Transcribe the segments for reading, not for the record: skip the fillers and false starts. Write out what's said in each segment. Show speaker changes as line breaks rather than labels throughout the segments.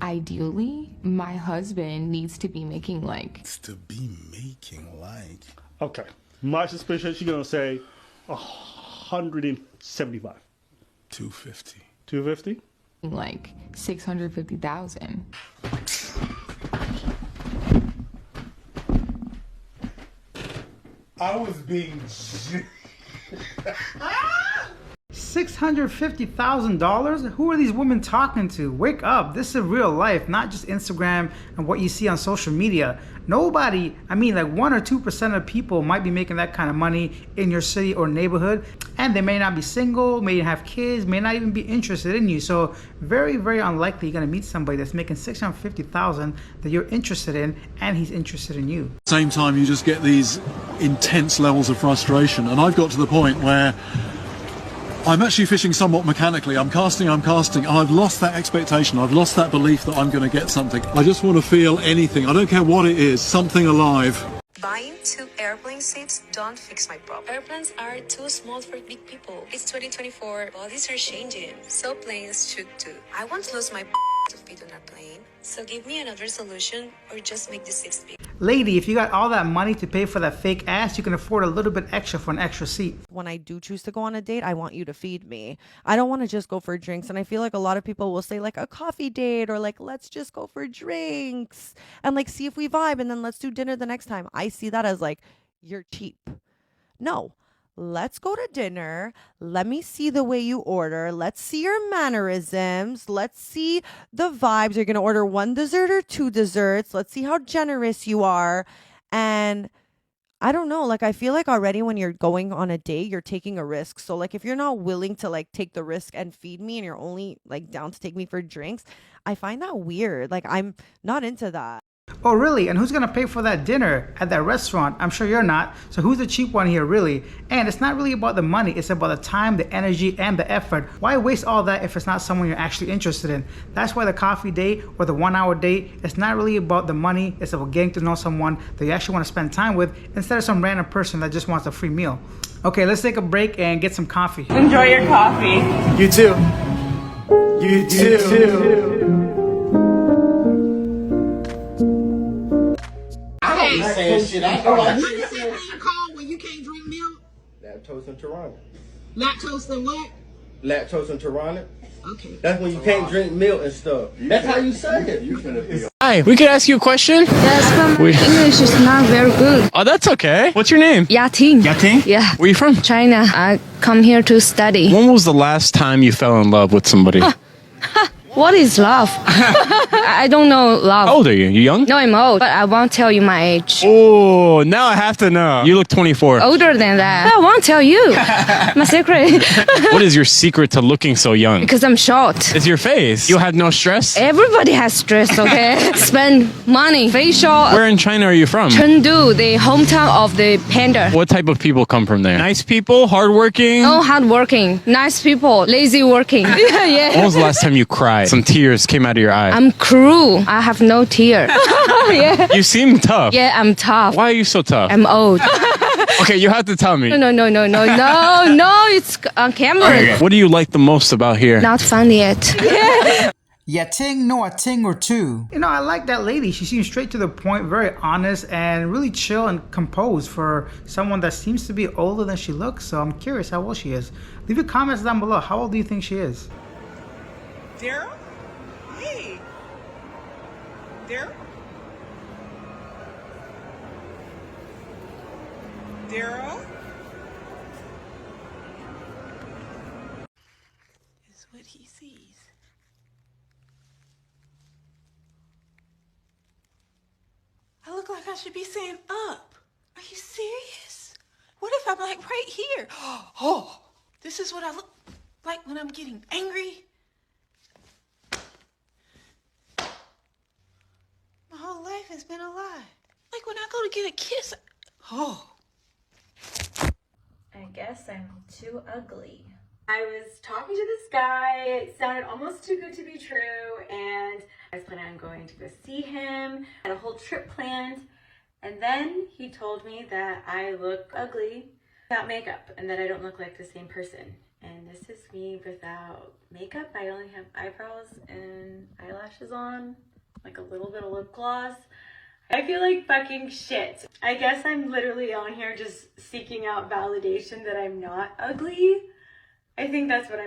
Ideally, my husband needs to be making like
Okay. My suspicion, she's going to say 175.
250.
250?
like 650,000.
I was being
$650,000? Who are these women talking to? Wake up. This is real life, not just Instagram and what you see on social media. Nobody, I mean like 1 or 2% of people might be making that kind of money in your city or neighborhood, and they may not be single, may have kids, may not even be interested in you. So very, very unlikely you're gonna meet somebody that's making $650,000 that you're interested in and he's interested in you.
Same time, you just get these intense levels of frustration, and I've got to the point where I'm actually fishing somewhat mechanically. I'm casting, and I've lost that expectation. I've lost that belief that I'm going to get something. I just want to feel anything. I don't care what it is, something alive.
Buying 2 airplane seats don't fix my problem. Airplanes are too small for big people. It's 2024. Bodies are changing. So planes should too. I won't lose my to fit on a plane. So give me another solution or just make the seats big.
Lady, if you got all that money to pay for that fake ass, you can afford a little bit extra for an extra seat.
When I do choose to go on a date, I want you to feed me. I don't want to just go for drinks. And I feel like a lot of people will say like a coffee date or like, let's just go for drinks and like see if we vibe and then let's do dinner the next time. I see that as like, you're cheap. No. Let's go to dinner. Let me see the way you order. Let's see your mannerisms. Let's see the vibes. You're going to order 1 dessert or 2 desserts. Let's see how generous you are. And I don't know, like I feel like already when you're going on a date, you're taking a risk. So like if you're not willing to like take the risk and feed me and you're only like down to take me for drinks, I find that weird. Like I'm not into that.
Oh, really? And who's going to pay for that dinner at that restaurant? I'm sure you're not. So who's the cheap one here, really? And it's not really about the money. It's about the time, the energy, and the effort. Why waste all that if it's not someone you're actually interested in? That's why the coffee date or the 1-hour date, it's not really about the money. It's about getting to know someone that you actually want to spend time with instead of some random person that just wants a free meal. Okay, let's take a break and get some coffee.
Enjoy your coffee.
You too. You too.
saying shit. I know
What is that thing called when you can't drink milk?
Lactose intolerant.
Lactose and what?
Lactose intolerant.
Okay.
That's when you can't drink milk and stuff. That's how you say it.
Hi, we could ask you a question?
Yes, but my English is not very good.
Oh, that's okay. What's your name?
Yating.
Yating?
Yeah.
Where are you from?
China. I come here to study.
When was the last time you fell in love with somebody?
What is love? I don't know love.
How old are you? You young?
No, I'm old, but I won't tell you my age.
Oh, now I have to know. You look 24.
Older than that. I won't tell you. My secret.
What is your secret to looking so young?
Because I'm short.
It's your face. You had no stress?
Everybody has stress, okay? Spend money, facial.
Where in China are you from?
Chengdu, the hometown of the panda.
What type of people come from there? Nice people? Hardworking?
No, hardworking. Nice people. Lazy working. Yeah.
When was the last time you cried? Some tears came out of your eyes.
I'm cruel. I have no tear. Yeah.
You seem tough.
Yeah, I'm tough.
Why are you so tough?
I'm old.
Okay, you have to tell me.
No, it's on camera.
Okay. What do you like the most about here?
Not fun yet.
Yeah, ting, no, a ting or two. You know, I like that lady. She seems straight to the point, very honest, and really chill and composed for someone that seems to be older than she looks. So I'm curious how old she is. Leave your comments down below. How old do you think she is?
Daryl? Hey. Daryl? Daryl? Is what he sees. I look like I should be saying up. Are you serious? What if I'm like right here? Oh, this is what I look like when I'm getting angry. My whole life has been a lie. Like when I go to get a kiss. Oh.
I guess I'm too ugly. I was talking to this guy. It sounded almost too good to be true, and I was planning on going to go see him. I had a whole trip planned, and then he told me that I look ugly without makeup and that I don't look like the same person. And this is me without makeup. I only have eyebrows and eyelashes on, like a little bit of lip gloss. I feel like fucking shit. I guess I'm literally on here just seeking out validation that I'm not ugly. I think that's what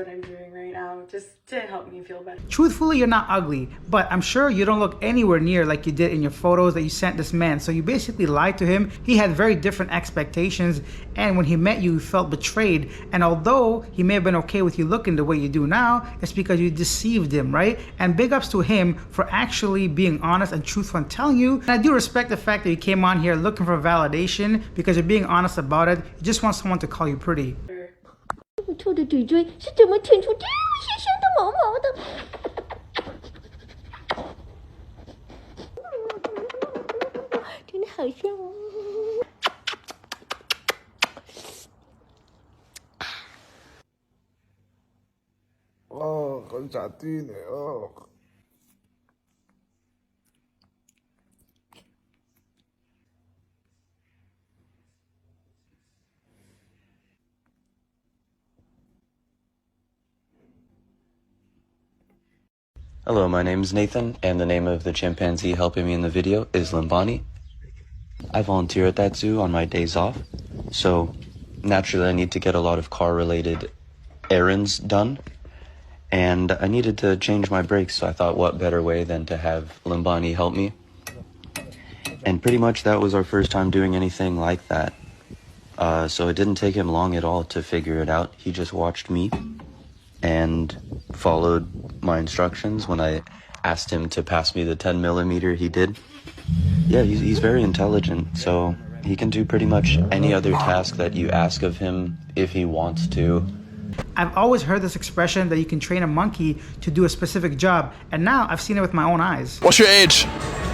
I'm doing right now, just to help me feel better.
Truthfully, you're not ugly, but I'm sure you don't look anywhere near like you did in your photos that you sent this man. So you basically lied to him. He had very different expectations, and when he met you, he felt betrayed. And although he may have been okay with you looking the way you do now, it's because you deceived him, right? And big ups to him for actually being honest and truthful and telling you. And I do respect the fact that you came on here looking for validation because you're being honest about it. You just want someone to call you pretty.
兔的嘴嘴是怎么舔出这么些香的毛毛的？真的好香哦！
哦，很咋地呢？哦。
Hello, my name is Nathan, and the name of the chimpanzee helping me in the video is Limbani. I volunteer at that zoo on my days off, so naturally I need to get a lot of car-related errands done, and I needed to change my brakes, so I thought what better way than to have Limbani help me. And pretty much that was our first time doing anything like that. So it didn't take him long at all to figure it out. He just watched me and followed my instructions. When I asked him to pass me the 10mm, he did. Yeah, he's very intelligent, so he can do pretty much any other task that you ask of him if he wants to.
I've always heard this expression that you can train a monkey to do a specific job, and now I've seen it with my own eyes.
What's your age?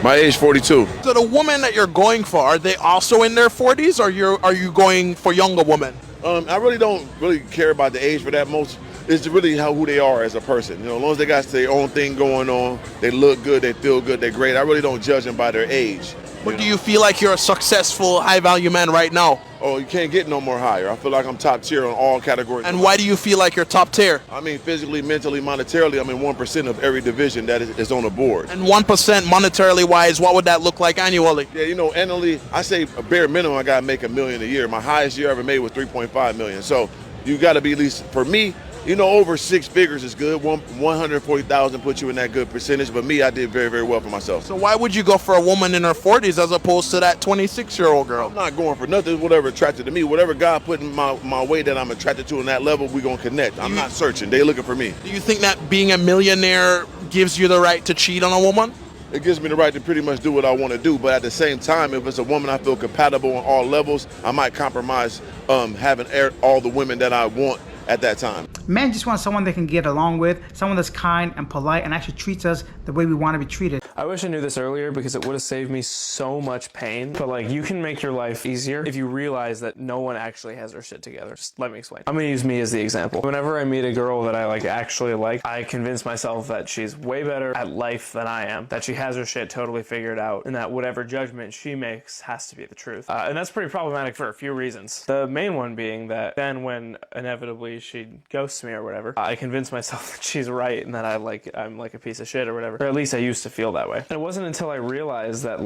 My age 42.
So the woman that you're going for, are they also in their 40s, or are you going for younger women?
I really don't care about the age for that. Most it's really who they are as a person. You know, as long as they got their own thing going on, they look good, they feel good, they're great. I really don't judge them by their age.
But do you feel like you're a successful, high-value man right now?
Oh, you can't get no more higher. I feel like I'm top tier on all categories.
And why do you feel like you're top tier?
I mean, physically, mentally, monetarily, I'm in 1% of every division that is on the board.
And 1% monetarily wise, what would that look like annually?
Yeah, you know, annually, I say a bare minimum, I gotta make $1 million a year. My highest year ever made was $3.5 million. So you gotta be at least, for me, you know, over 6 figures is good. 140,000 puts you in that good percentage. But me, I did very, very well for myself.
So why would you go for a woman in her 40s as opposed to that 26-year-old girl?
I'm not going for nothing. Whatever attracted to me, whatever God put in my way that I'm attracted to on that level, we gonna connect. I'm not searching. They looking for me.
Do you think that being a millionaire gives you the right to cheat on a woman?
It gives me the right to pretty much do what I want to do, but at the same time, if it's a woman I feel compatible on all levels, I might compromise having all the women that I want at that time.
Men just want someone they can get along with, someone that's kind and polite and actually treats us the way we want to be treated.
I wish I knew this earlier because it would have saved me so much pain. But like, you can make your life easier if you realize that no one actually has their shit together. Just let me explain. I'm gonna use me as the example. Whenever I meet a girl that I actually like, I convince myself that she's way better at life than I am, that she has her shit totally figured out, and that whatever judgment she makes has to be the truth. And that's pretty problematic for a few reasons. The main one being that then when inevitably she ghosts me or whatever, I convince myself that she's right and that I'm like a piece of shit or whatever. Or at least I used to feel that way. And it wasn't until I realized that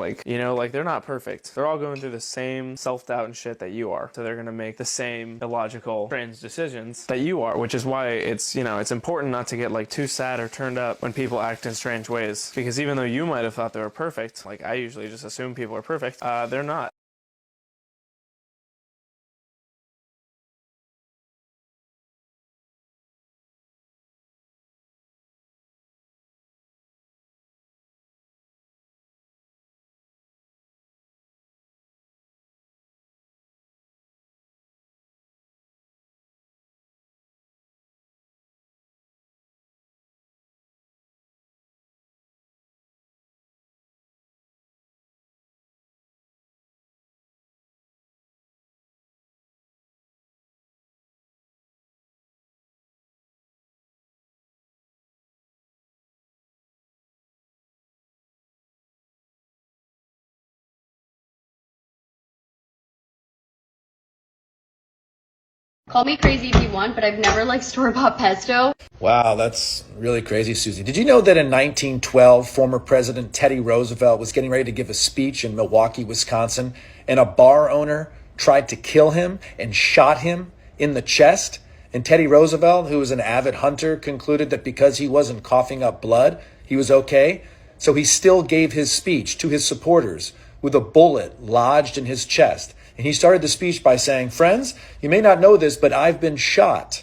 they're not perfect. They're all going through the same self-doubt and shit that you are. So they're gonna make the same illogical, strange decisions that you are, which is why it's important not to get too sad or turned up when people act in strange ways. Because even though you might have thought they were perfect, like I usually just assume people are perfect, they're not.
Call me crazy if you want, but I've never liked store-bought pesto.
Wow, that's really crazy, Susie. Did you know that in 1912, former President Teddy Roosevelt was getting ready to give a speech in Milwaukee, Wisconsin, and a bar owner tried to kill him and shot him in the chest? And Teddy Roosevelt, who was an avid hunter, concluded that because he wasn't coughing up blood, he was okay. So he still gave his speech to his supporters with a bullet lodged in his chest. And he started the speech by saying, "Friends, you may not know this, but I've been shot.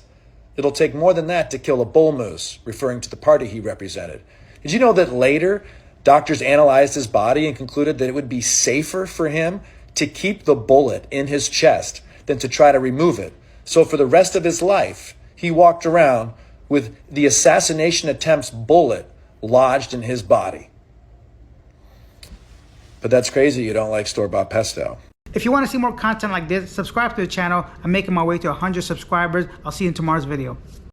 It'll take more than that to kill a bull moose," referring to the party he represented. Did you know that later doctors analyzed his body and concluded that it would be safer for him to keep the bullet in his chest than to try to remove it? So for the rest of his life, he walked around with the assassination attempt's bullet lodged in his body. But that's crazy you don't like store-bought pesto.
If you want to see more content like this, subscribe to the channel. I'm making my way to 100 subscribers. I'll see you in tomorrow's video.